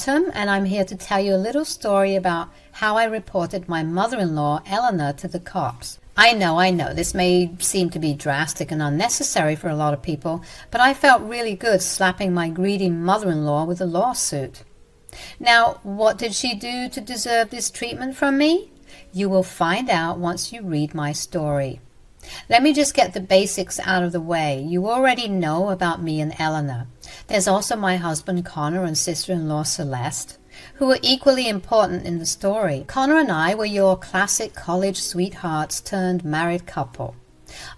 Autumn, and I'm here to tell you a little story about how I reported my mother-in-law, Eleanor, to the cops. I know, this may seem to be drastic and unnecessary for a lot of people, but I felt really good slapping my greedy mother-in-law with a lawsuit. Now, what did she do to deserve this treatment from me? You will find out once you read my story. Let me just get the basics out of the way. You already know about me and Eleanor. There's also my husband Connor and sister-in-law Celeste, who are equally important in the story. Connor and I were your classic college sweethearts turned married couple.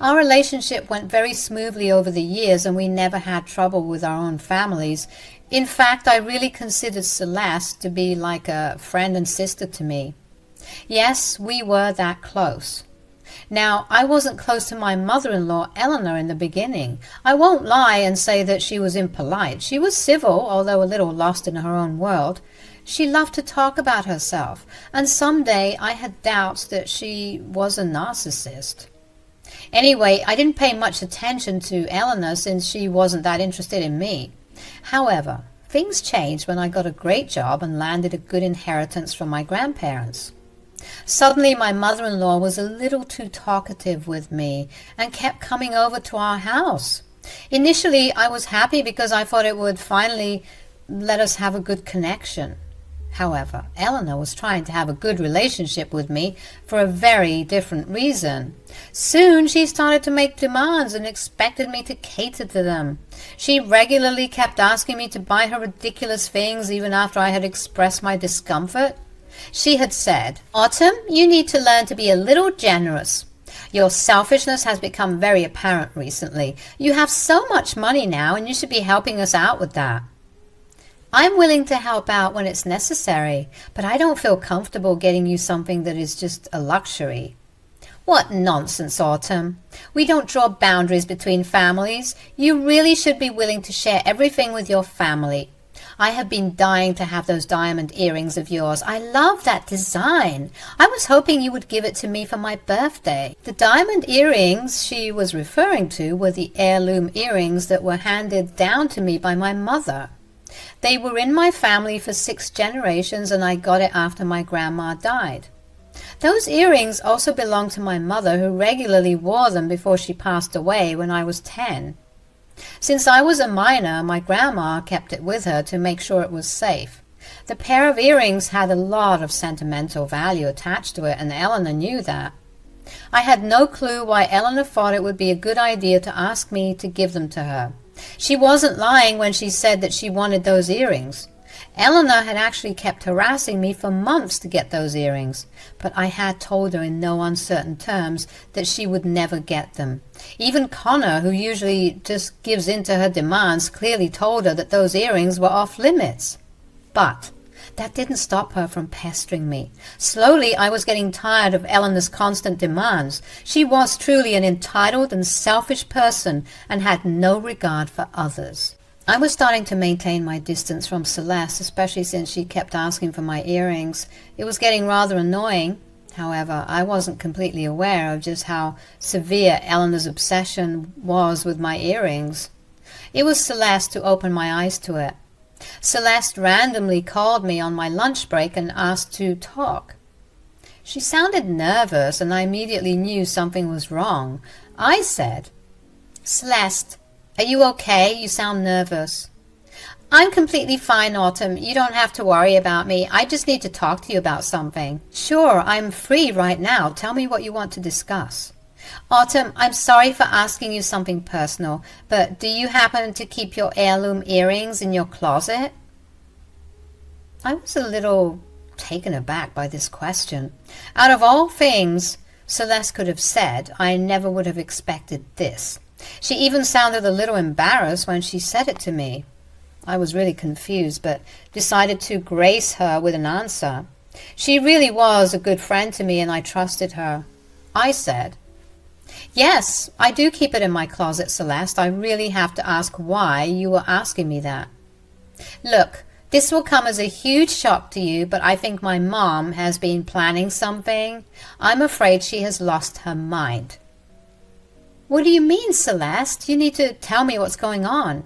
Our relationship went very smoothly over the years and we never had trouble with our own families. In fact, I really considered Celeste to be like a friend and sister to me. Yes, we were that close. Now, I wasn't close to my mother-in-law, Eleanor, in the beginning. I won't lie and say that she was impolite. She was civil, although a little lost in her own world. She loved to talk about herself, and someday I had doubts that she was a narcissist. Anyway, I didn't pay much attention to Eleanor since she wasn't that interested in me. However, things changed when I got a great job and landed a good inheritance from my grandparents. Suddenly my mother-in-law was a little too talkative with me and kept coming over to our house. Initially I was happy because I thought it would finally let us have a good connection. However, Eleanor was trying to have a good relationship with me for a very different reason. Soon she started to make demands and expected me to cater to them. She regularly kept asking me to buy her ridiculous things even after I had expressed my discomfort. She had said, "Autumn, you need to learn to be a little generous. Your selfishness has become very apparent recently. You have so much money now and you should be helping us out with that." I'm willing to help out when it's necessary, but I don't feel comfortable getting you something that is just a luxury. What nonsense, Autumn. We don't draw boundaries between families. You really should be willing to share everything with your family. I have been dying to have those diamond earrings of yours. I love that design. I was hoping you would give it to me for my birthday. The diamond earrings she was referring to were the heirloom earrings that were handed down to me by my mother. They were in my family for 6 generations and I got it after my grandma died. Those earrings also belonged to my mother, who regularly wore them before she passed away when I was 10. Since I was a minor, my grandma kept it with her to make sure it was safe. The pair of earrings had a lot of sentimental value attached to it, and Eleanor knew that. I had no clue why Eleanor thought it would be a good idea to ask me to give them to her. She wasn't lying when she said that she wanted those earrings. Eleanor had actually kept harassing me for months to get those earrings, but I had told her in no uncertain terms that she would never get them. Even Connor, who usually just gives in to her demands, clearly told her that those earrings were off limits. But that didn't stop her from pestering me. Slowly I was getting tired of Eleanor's constant demands. She was truly an entitled and selfish person and had no regard for others. I was starting to maintain my distance from Celeste, especially since she kept asking for my earrings. It was getting rather annoying. However, I wasn't completely aware of just how severe Eleanor's obsession was with my earrings. It was Celeste who opened my eyes to it. Celeste randomly called me on my lunch break and asked to talk. She sounded nervous and I immediately knew something was wrong. I said, "Celeste, are you okay? You sound nervous." "I'm completely fine, Autumn. You don't have to worry about me. I just need to talk to you about something." "Sure, I'm free right now. Tell me what you want to discuss." "Autumn, I'm sorry for asking you something personal, but do you happen to keep your heirloom earrings in your closet?" I was a little taken aback by this question. Out of all things Celeste could have said, I never would have expected this. She even sounded a little embarrassed when she said it to me. I was really confused, but decided to grace her with an answer. She really was a good friend to me and I trusted her. I said, "Yes, I do keep it in my closet, Celeste. I really have to ask why you were asking me that. Look, this will come as a huge shock to you, but I think my mom has been planning something. I'm afraid she has lost her mind." "What do you mean, Celeste? You need to tell me what's going on."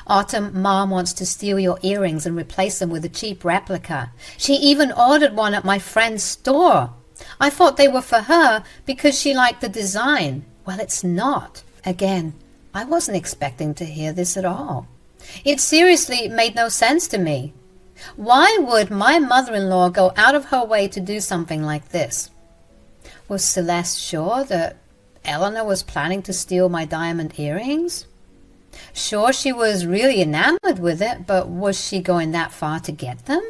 Autumn, Mom wants to steal your earrings and replace them with a cheap replica. She even ordered one at my friend's store. I thought they were for her because she liked the design. Well, it's not. Again, I wasn't expecting to hear this at all. It seriously made no sense to me. Why would my mother-in-law go out of her way to do something like this? Was Celeste sure that Eleanor was planning to steal my diamond earrings? Sure, she was really enamored with it, but was she going that far to get them?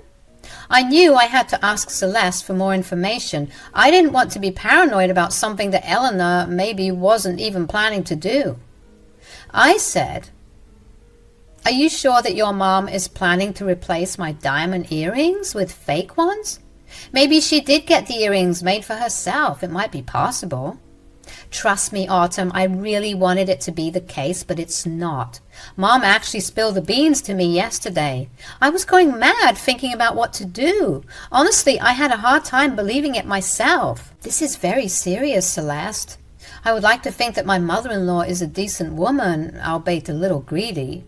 I knew I had to ask Celeste for more information. I didn't want to be paranoid about something that Eleanor maybe wasn't even planning to do. I said, "Are you sure that your mom is planning to replace my diamond earrings with fake ones? Maybe she did get the earrings made for herself. It might be possible." Trust me, Autumn, I really wanted it to be the case, but it's not. Mom actually spilled the beans to me yesterday. I was going mad thinking about what to do. Honestly, I had a hard time believing it myself. This is very serious, Celeste. I would like to think that my mother-in-law is a decent woman, albeit a little greedy.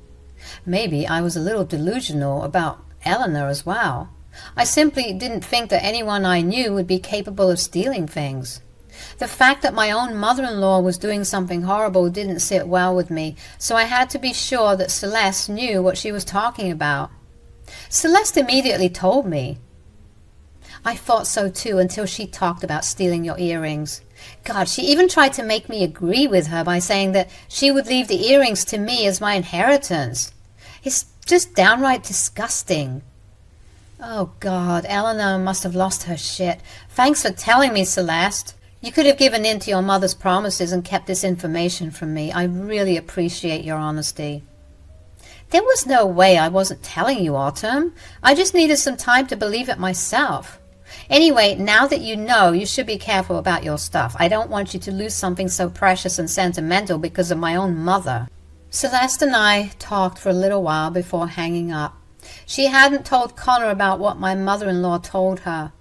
Maybe I was a little delusional about Eleanor as well. I simply didn't think that anyone I knew would be capable of stealing things. The fact that my own mother-in-law was doing something horrible didn't sit well with me, so I had to be sure that Celeste knew what she was talking about. Celeste immediately told me. I thought so too until she talked about stealing your earrings. God, she even tried to make me agree with her by saying that she would leave the earrings to me as my inheritance. It's just downright disgusting. Oh God, Eleanor must have lost her shit. Thanks for telling me, Celeste. You could have given in to your mother's promises and kept this information from me. I really appreciate your honesty. There was no way I wasn't telling you, Autumn. I just needed some time to believe it myself. Anyway, now that you know, you should be careful about your stuff. I don't want you to lose something so precious and sentimental because of my own mother. Celeste and I talked for a little while before hanging up. She hadn't told Connor about what my mother-in-law told her.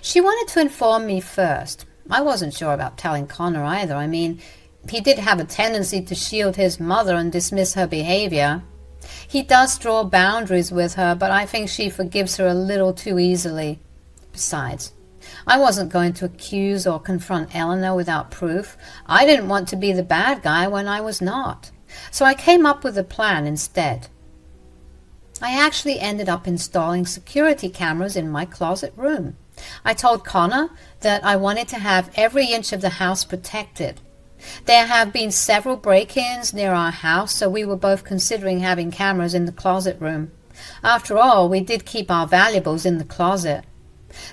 She wanted to inform me first. I wasn't sure about telling Connor either. I mean, he did have a tendency to shield his mother and dismiss her behavior. He does draw boundaries with her, but I think she forgives her a little too easily. Besides, I wasn't going to accuse or confront Eleanor without proof. I didn't want to be the bad guy when I was not. So I came up with a plan instead. I actually ended up installing security cameras in my closet room. I told Connor that I wanted to have every inch of the house protected. There have been several break-ins near our house, so we were both considering having cameras in the closet room. After all, we did keep our valuables in the closet.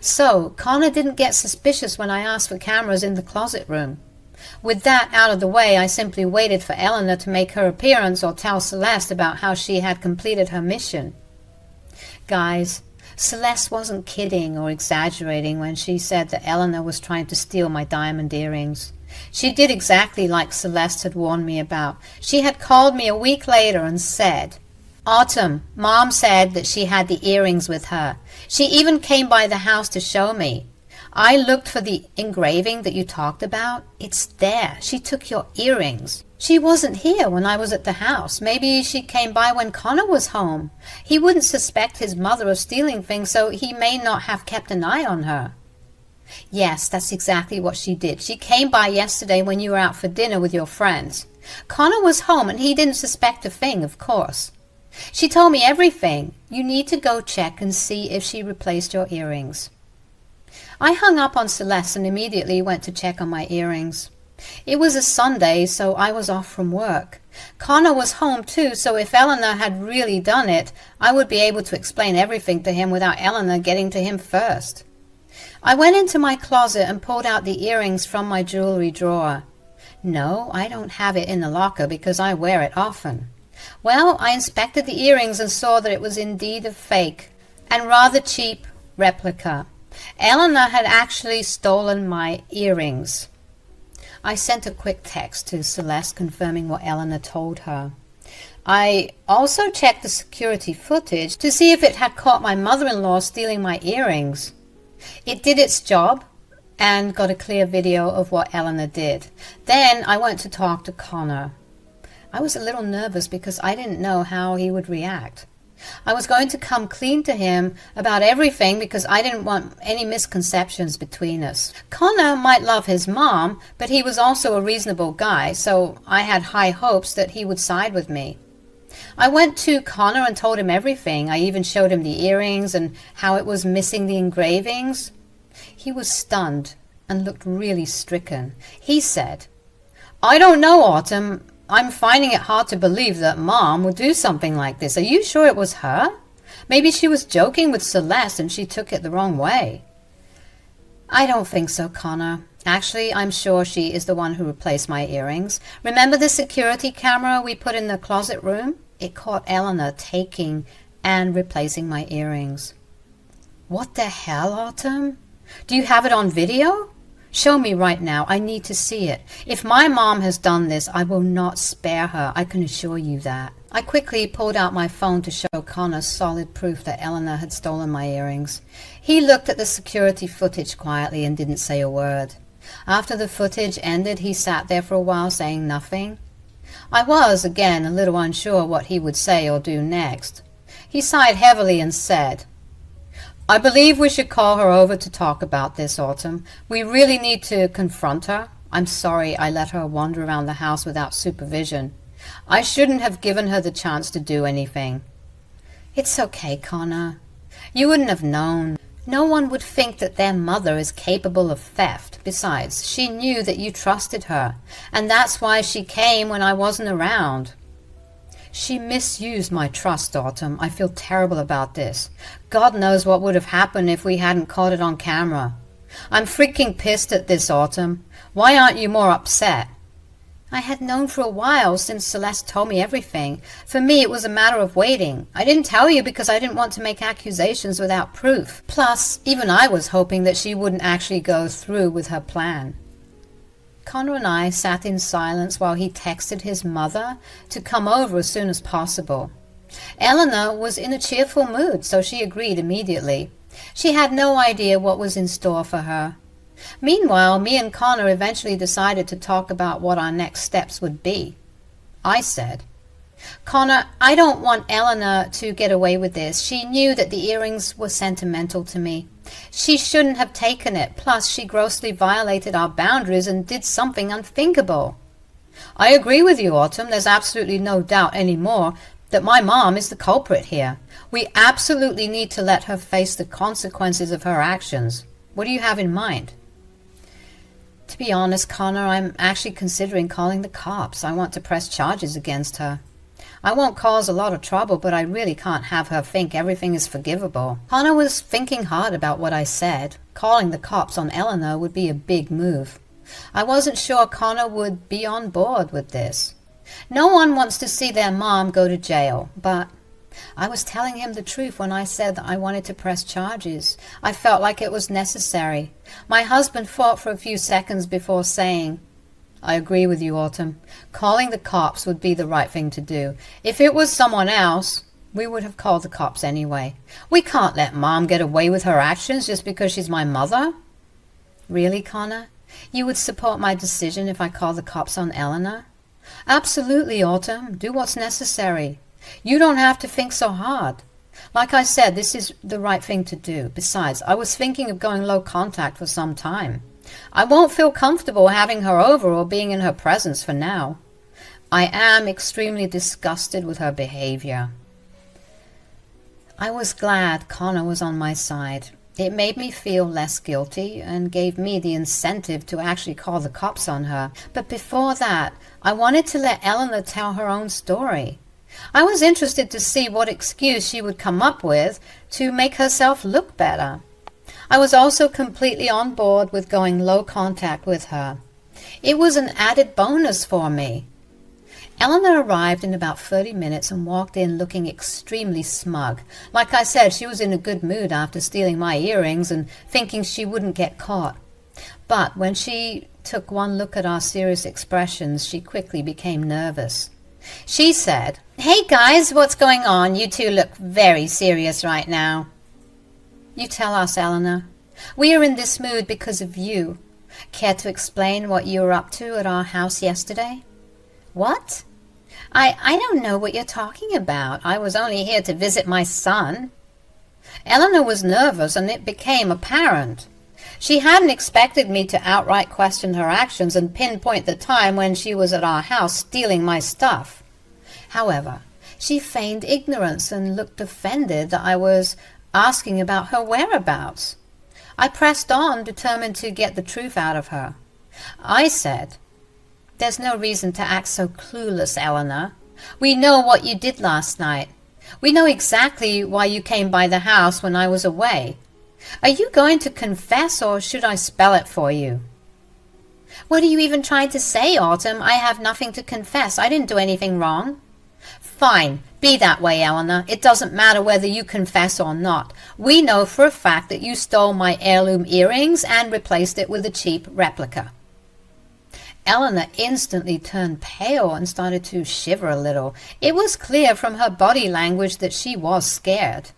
So Connor didn't get suspicious when I asked for cameras in the closet room. With that out of the way, I simply waited for Eleanor to make her appearance or tell Celeste about how she had completed her mission. Guys, Celeste wasn't kidding or exaggerating when she said that Eleanor was trying to steal my diamond earrings. She did exactly like Celeste had warned me about. She had called me a week later and said, "Autumn, Mom said that she had the earrings with her. She even came by the house to show me. I looked for the engraving that you talked about. It's there. She took your earrings. She wasn't here when I was at the house. Maybe she came by when Connor was home. He wouldn't suspect his mother of stealing things, so he may not have kept an eye on her." Yes, that's exactly what she did. She came by yesterday when you were out for dinner with your friends. Connor was home and he didn't suspect a thing, of course. She told me everything. You need to go check and see if she replaced your earrings. I hung up on Celeste and immediately went to check on my earrings. It was a Sunday, so I was off from work. Connor was home too, so if Eleanor had really done it, I would be able to explain everything to him without Eleanor getting to him first. I went into my closet and pulled out the earrings from my jewelry drawer. No, I don't have it in the locker because I wear it often. Well, I inspected the earrings and saw that it was indeed a fake and rather cheap replica. Eleanor had actually stolen my earrings. I sent a quick text to Celeste confirming what Eleanor told her. I also checked the security footage to see if it had caught my mother-in-law stealing my earrings. It did its job and got a clear video of what Eleanor did. Then I went to talk to Connor. I was a little nervous because I didn't know how he would react. I was going to come clean to him about everything because I didn't want any misconceptions between us. Connor might love his mom, but he was also a reasonable guy, so I had high hopes that he would side with me. I went to Connor and told him everything. I even showed him the earrings and how it was missing the engravings. He was stunned and looked really stricken. He said, "I don't know, Autumn. I'm finding it hard to believe that Mom would do something like this. Are you sure it was her? Maybe she was joking with Celeste and she took it the wrong way." "I don't think so, Connor. Actually, I'm sure she is the one who replaced my earrings. Remember the security camera we put in the closet room? It caught Eleanor taking and replacing my earrings." "What the hell, Autumn? Do you have it on video? Show me right now. I need to see it. If my mom has done this, I will not spare her. I can assure you that." I quickly pulled out my phone to show Connor solid proof that Eleanor had stolen my earrings. He looked at the security footage quietly and didn't say a word. After the footage ended, he sat there for a while saying nothing. I was, again, a little unsure what he would say or do next. He sighed heavily and said, "I believe we should call her over to talk about this, Autumn. We really need to confront her. I'm sorry I let her wander around the house without supervision. I shouldn't have given her the chance to do anything." "It's okay, Connor. You wouldn't have known. No one would think that their mother is capable of theft. Besides, she knew that you trusted her, and that's why she came when I wasn't around." "She misused my trust, Autumn. I feel terrible about this. God knows what would have happened if we hadn't caught it on camera. I'm freaking pissed at this, Autumn. Why aren't you more upset?" "I had known for a while since Celeste told me everything. For me, it was a matter of waiting. I didn't tell you because I didn't want to make accusations without proof. Plus, even I was hoping that she wouldn't actually go through with her plan." Connor and I sat in silence while he texted his mother to come over as soon as possible. Eleanor was in a cheerful mood, so she agreed immediately. She had no idea what was in store for her. Meanwhile, me and Connor eventually decided to talk about what our next steps would be. I said, "Connor, I don't want Eleanor to get away with this. She knew that the earrings were sentimental to me. She shouldn't have taken it. Plus, she grossly violated our boundaries and did something unthinkable." "I agree with you, Autumn. There's absolutely no doubt anymore that my mom is the culprit here. We absolutely need to let her face the consequences of her actions. What do you have in mind?" "To be honest, Connor, I'm actually considering calling the cops. I want to press charges against her. I won't cause a lot of trouble, but I really can't have her think everything is forgivable." Connor was thinking hard about what I said. Calling the cops on Eleanor would be a big move. I wasn't sure Connor would be on board with this. No one wants to see their mom go to jail, but I was telling him the truth when I said that I wanted to press charges. I felt like it was necessary. My husband thought for a few seconds before saying, "I agree with you, Autumn. Calling the cops would be the right thing to do. If it was someone else, we would have called the cops anyway. We can't let Mom get away with her actions just because she's my mother." "Really, Connor? You would support my decision if I called the cops on Eleanor?" "Absolutely, Autumn. Do what's necessary. You don't have to think so hard. Like I said, this is the right thing to do. Besides, I was thinking of going low contact for some time. I won't feel comfortable having her over or being in her presence for now. I am extremely disgusted with her behavior." I was glad Connor was on my side. It made me feel less guilty and gave me the incentive to actually call the cops on her. But before that, I wanted to let Eleanor tell her own story. I was interested to see what excuse she would come up with to make herself look better. I was also completely on board with going low contact with her. It was an added bonus for me. Eleanor arrived in about 30 minutes and walked in looking extremely smug. Like I said, she was in a good mood after stealing my earrings and thinking she wouldn't get caught. But when she took one look at our serious expressions, she quickly became nervous. She said, "Hey guys, what's going on? You two look very serious right now." "You tell us, Eleanor. We are in this mood because of you. Care to explain what you were up to at our house yesterday?" "What?" I don't know what you're talking about. I was only here to visit my son. Eleanor was nervous, and it became apparent. She hadn't expected me to outright question her actions and pinpoint the time when she was at our house stealing my stuff. However, she feigned ignorance and looked offended that I was asking about her whereabouts. I pressed on, determined to get the truth out of her. I said, "There's no reason to act so clueless, Eleanor. We know what you did last night. We know exactly why you came by the house when I was away. Are you going to confess, or should I spell it for you?" "What are you even trying to say, Autumn? I have nothing to confess. I didn't do anything wrong." "Fine, be that way, Eleanor. It doesn't matter whether you confess or not. We know for a fact that you stole my heirloom earrings and replaced it with a cheap replica." Eleanor instantly turned pale and started to shiver a little. It was clear from her body language that she was scared.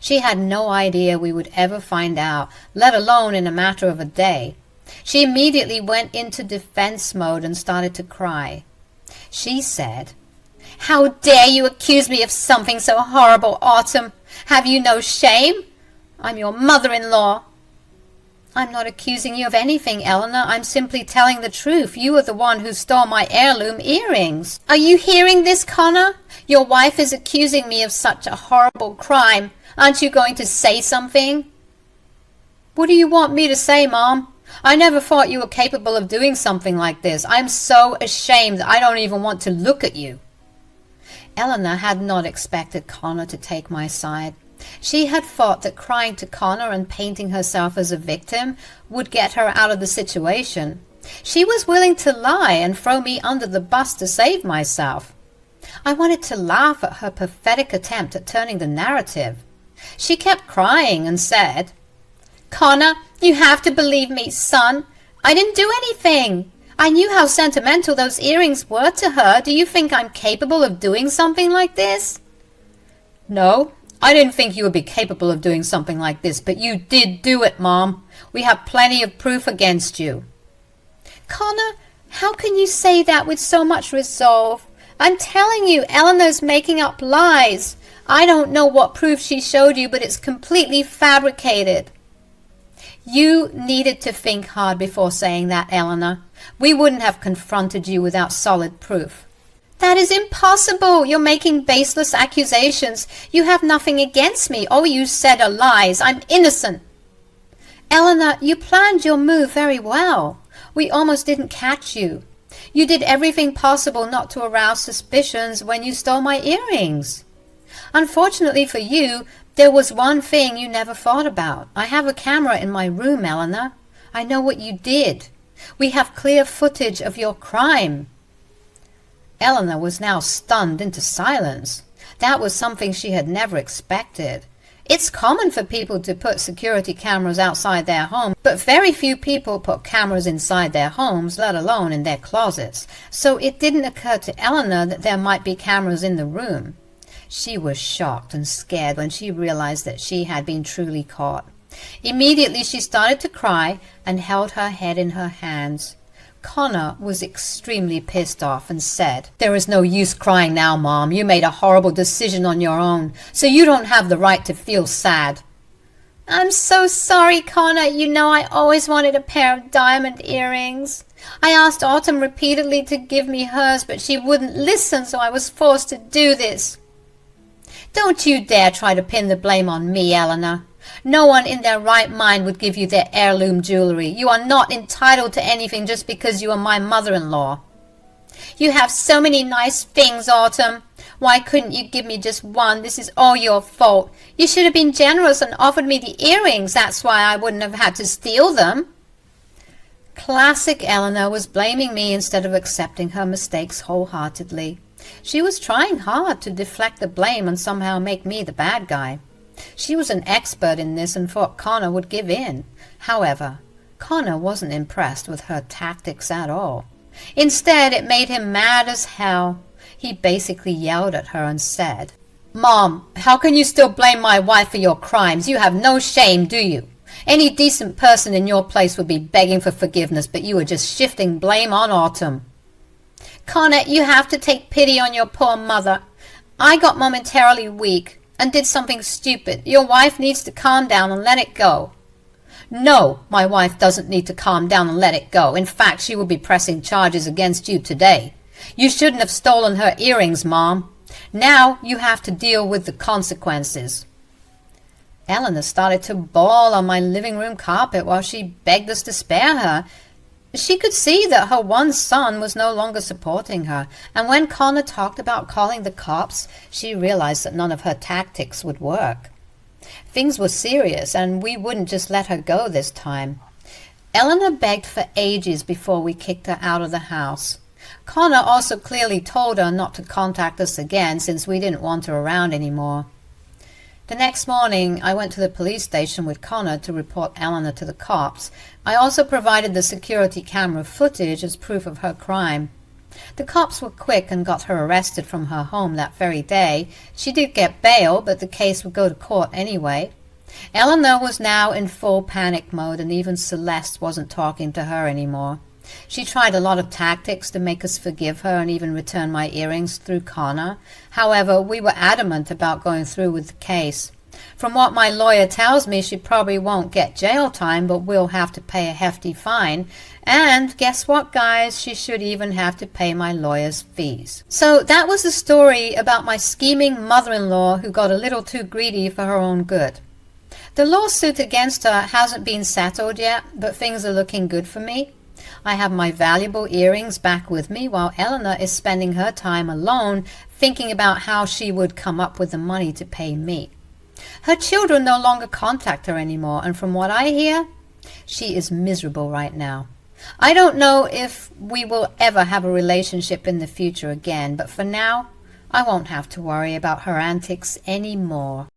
She had no idea we would ever find out, let alone in a matter of a day. She immediately went into defense mode and started to cry. She said, "How dare you accuse me of something so horrible, Autumn? Have you no shame? I'm your mother-in-law." "I'm not accusing you of anything, Eleanor. I'm simply telling the truth. You are the one who stole my heirloom earrings." "Are you hearing this, Connor? Your wife is accusing me of such a horrible crime. Aren't you going to say something?" "What do you want me to say, Mom? I never thought you were capable of doing something like this. I'm so ashamed that I don't even want to look at you." Eleanor had not expected Connor to take my side. She had thought that crying to Connor and painting herself as a victim would get her out of the situation. She was willing to lie and throw me under the bus to save myself. I wanted to laugh at her pathetic attempt at turning the narrative. She kept crying and said, "Connor, you have to believe me, son. I didn't do anything. I knew how sentimental those earrings were to her. Do you think I'm capable of doing something like this?" "No, I didn't think you would be capable of doing something like this, but you did do it, Mom. We have plenty of proof against you." "Connor, how can you say that with so much resolve? I'm telling you, Eleanor's making up lies. I don't know what proof she showed you, but it's completely fabricated." "You needed to think hard before saying that, Eleanor. We wouldn't have confronted you without solid proof." "That is impossible. You're making baseless accusations. You have nothing against me. All you said are lies. I'm innocent." "Eleanor, you planned your move very well. We almost didn't catch you. You did everything possible not to arouse suspicions when you stole my earrings. Unfortunately for you, there was one thing you never thought about. I have a camera in my room, Eleanor. I know what you did. We have clear footage of your crime." Eleanor was now stunned into silence. That was something she had never expected. It's common for people to put security cameras outside their home, but very few people put cameras inside their homes, let alone in their closets. So it didn't occur to Eleanor that there might be cameras in the room. She was shocked and scared when she realized that she had been truly caught. Immediately she started to cry and held her head in her hands. Connor was extremely pissed off and said, "There is no use crying now, Mom. You made a horrible decision on your own, so you don't have the right to feel sad." "I'm so sorry, Connor. You know I always wanted a pair of diamond earrings. I asked Autumn repeatedly to give me hers, but she wouldn't listen, so I was forced to do this." "Don't you dare try to pin the blame on me, Eleanor. No one in their right mind would give you their heirloom jewelry. You are not entitled to anything just because you are my mother-in-law." "You have so many nice things, Autumn. Why couldn't you give me just one? This is all your fault. You should have been generous and offered me the earrings. That's why I wouldn't have had to steal them." Classic Eleanor was blaming me instead of accepting her mistakes wholeheartedly. She was trying hard to deflect the blame and somehow make me the bad guy. She was an expert in this and thought Connor would give in. However, Connor wasn't impressed with her tactics at all. Instead, it made him mad as hell. He basically yelled at her and said, "Mom, how can you still blame my wife for your crimes? You have no shame, do you? Any decent person in your place would be begging for forgiveness, but you are just shifting blame on Autumn." Connor, you have to take pity on your poor mother. I got momentarily weak and did something stupid. Your wife needs to calm down and let it go. No, my wife doesn't need to calm down and let it go. In fact, she will be pressing charges against you today. You shouldn't have stolen her earrings, Mom. Now you have to deal with the consequences. Eleanor started to bawl on my living room carpet while she begged us to spare her. She could see that her one son was no longer supporting her, and when Connor talked about calling the cops, she realized that none of her tactics would work. Things were serious, and we wouldn't just let her go this time. Eleanor begged for ages before we kicked her out of the house. Connor also clearly told her not to contact us again since we didn't want her around anymore. The next morning, I went to the police station with Connor to report Eleanor to the cops. I also provided the security camera footage as proof of her crime. The cops were quick and got her arrested from her home that very day. She did get bail, but the case would go to court anyway. Eleanor was now in full panic mode, and even Celeste wasn't talking to her anymore. She tried a lot of tactics to make us forgive her and even return my earrings through Connor. However, we were adamant about going through with the case. From what my lawyer tells me, she probably won't get jail time, but will have to pay a hefty fine. And guess what, guys? She should even have to pay my lawyer's fees. So that was the story about my scheming mother-in-law who got a little too greedy for her own good. The lawsuit against her hasn't been settled yet, but things are looking good for me. I have my valuable earrings back with me while Eleanor is spending her time alone thinking about how she would come up with the money to pay me. Her children no longer contact her anymore, and from what I hear, she is miserable right now. I don't know if we will ever have a relationship in the future again, but for now, I won't have to worry about her antics anymore.